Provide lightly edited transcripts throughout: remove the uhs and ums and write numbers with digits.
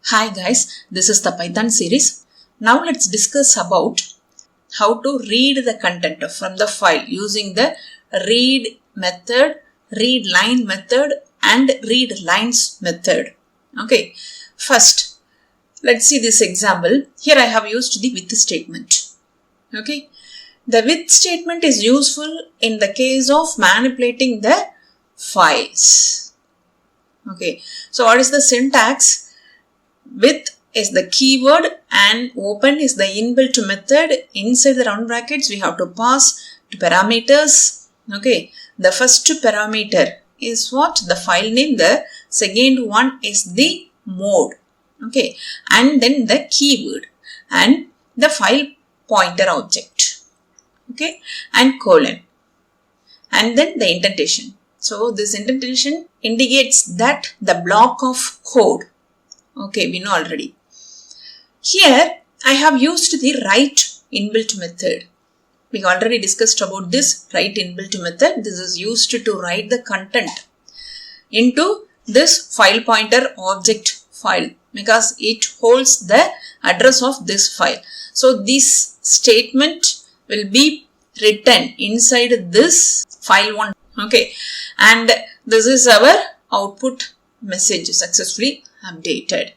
Hi guys, this is the Python series. Now let's discuss about how to read the content from the file using the read method, read line method and read lines method. Okay, first let's see this example. Here I have used the with statement. Okay, the with statement is useful in the case of manipulating the files. Okay, so what is the syntax? With is the keyword and open is the inbuilt method. Inside the round brackets we have to pass two parameters. Okay, the first parameter is what? The file name. The second one is the mode. Okay, and then the keyword and the file pointer object. Okay, and colon and then the indentation. So this indentation indicates that the block of code. Okay, we know already. Here I have used the write inbuilt method. We already discussed about this write inbuilt method. This is used to write the content into this file pointer object file because it holds the address of this file. So this statement will be written inside this file one. Okay, and this is our output message successfully updated.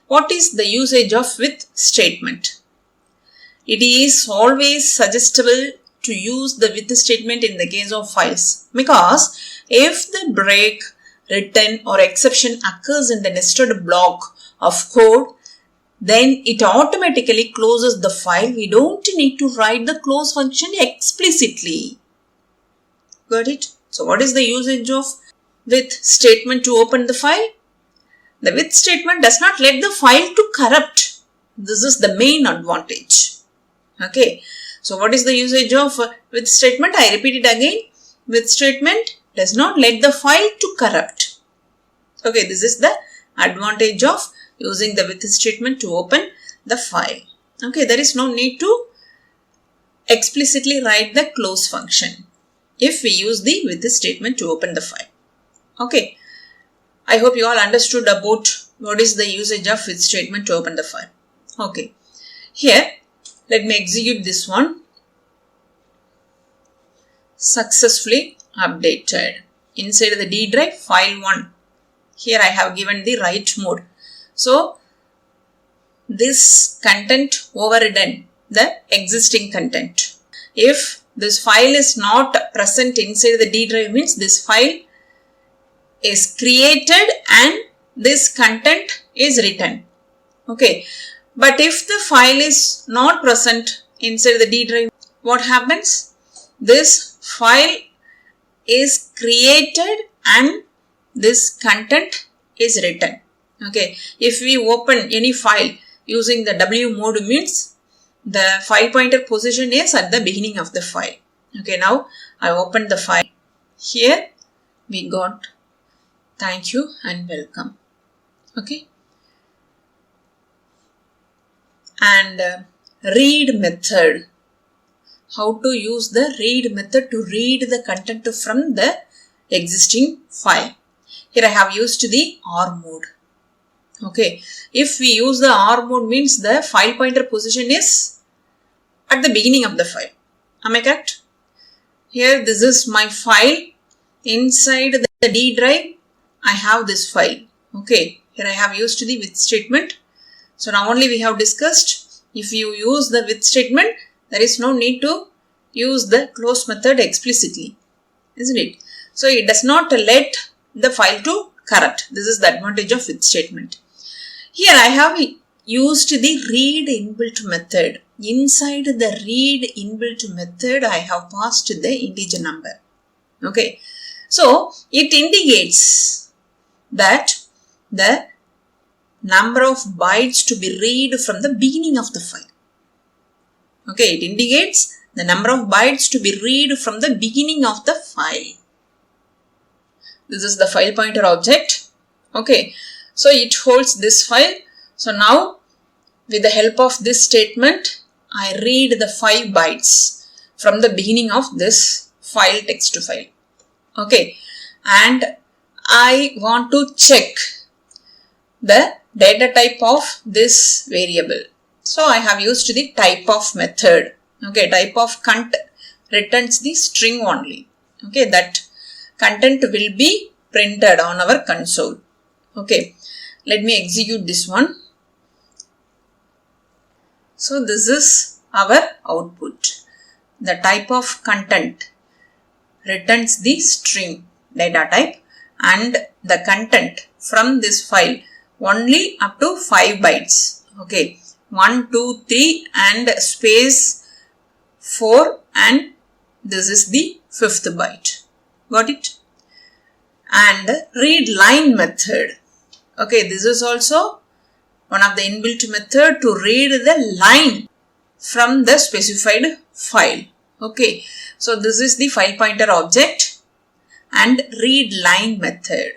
What is the usage of with statement? It is always suggestible to use the with statement in the case of files because if the break, return or exception occurs in the nested block of code, then it automatically closes the file. We don't need to write the close function explicitly. Got it? So what is the usage of with statement to open the file? The with statement does not let the file to corrupt. This is the main advantage. Okay. So what is the usage of with statement? I repeat it again. With statement does not let the file to corrupt. Okay. This is the advantage of using the with statement to open the file. Okay. There is no need to explicitly write the close function if we use the with statement to open the file. Okay. I hope you all understood about what is the usage of with statement to open the file. Okay. Here, let me execute this one. Successfully updated. Inside the D drive, file 1. Here I have given the write mode. So, this content overridden the existing content. If this file is not present inside the D drive means this file is created and this content is written. Okay. But if the file is not present inside the D drive, what happens? This file is created and this content is written. Okay. If we open any file using the W mode means the file pointer position is at the beginning of the file. Okay. Now I opened the file. Here we got thank you and welcome. Okay. And read method. How to use the read method to read the content from the existing file. Here I have used the R mode. Okay. If we use the R mode means the file pointer position is at the beginning of the file. Am I correct? Here this is my file. Inside the D drive I have this file. Okay. Here I have used the with statement. So now only we have discussed if you use the with statement, there is no need to use the close method explicitly. Isn't it? So it does not let the file to corrupt. This is the advantage of with statement. Here I have used the read inbuilt method. Inside the read inbuilt method, I have passed the integer number. Okay. So it indicates that the number of bytes to be read from the beginning of the file. Okay, it indicates the number of bytes to be read from the beginning of the file. This is the file pointer object. Okay, so it holds this file. So now with the help of this statement, I read the 5 bytes from the beginning of this file text file. Okay, and I want to check the data type of this variable. So I have used the type of method. Okay, type of cont returns the string only. Okay, that content will be printed on our console. Okay, let me execute this one. So this is our output. The type of content returns the string data type and the content from this file only up to 5 bytes. Okay, 1, 2, 3 and space 4 and this is the 5th byte. Got it? And read line method. Okay, this is also one of the inbuilt method to read the line from the specified file. Okay, so this is the file pointer object and read line method.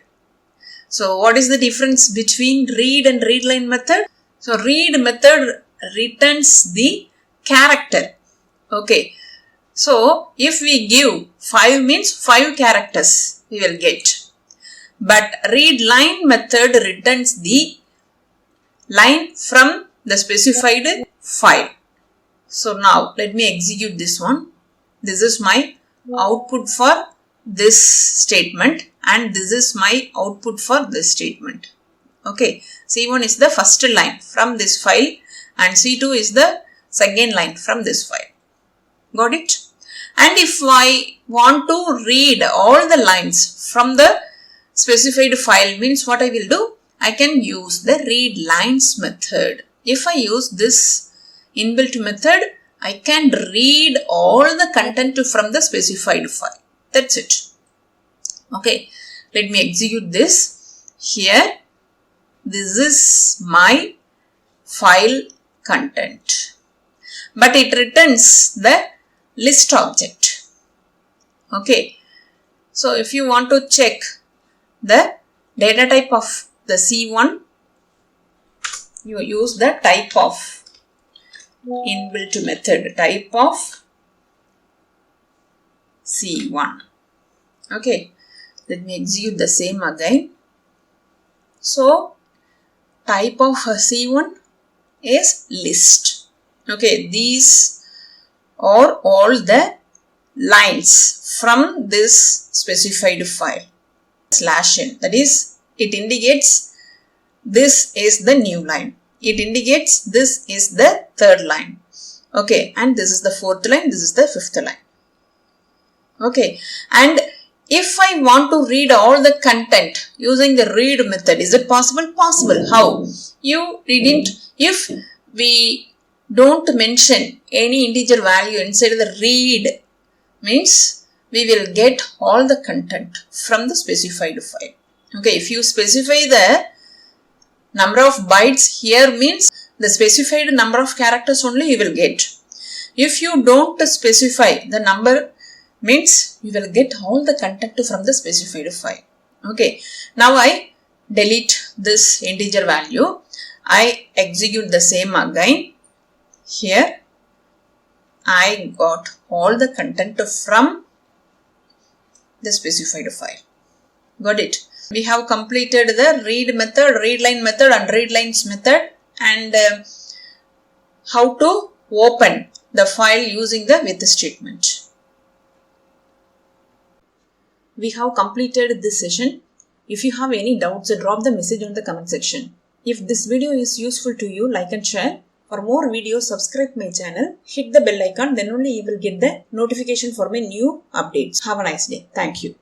So what is the difference between read and read line method? So read method returns the character. Okay, so if we give 5 means 5 characters we will get. But read line method returns the line from the specified file. So now let me execute this one. This is my output for this statement and this is my output for this statement. Okay, C1 is the first line from this file and C2 is the second line from this file. Got it? And if I want to read all the lines from the specified file means what I will do? I can use the read lines method. If I use this inbuilt method, I can read all the content from the specified file. That's it. Okay, let me execute this. Here, this is my file content. But it returns the list object. Okay, so if you want to check the data type of the C1, you use the type of inbuilt method, type of C1. Okay, let me execute the same again. So type of C1 is list. Okay, these are all the lines from this specified file. /n, that is, it indicates this is the new line. It indicates this is the third line. Okay, and this is the fourth line, this is the fifth line. Okay, and if I want to read all the content using the read method, is it possible? Possible. How? You didn't, if we don't mention any integer value inside the read, means we will get all the content from the specified file. Okay, if you specify the number of bytes here means the specified number of characters only you will get. If you don't specify the number means you will get all the content from the specified file. Okay, now I delete this integer value. I execute the same again. Here I got all the content from the specified file. Got it? We have completed the read method, read line method and read lines method, and how to open the file using the with statement. We have completed this session. If you have any doubts, drop the message on the comment section. If this video is useful to you, like and share. For more videos, subscribe my channel, hit the bell icon, then only you will get the notification for my new updates. Have a nice day. Thank you.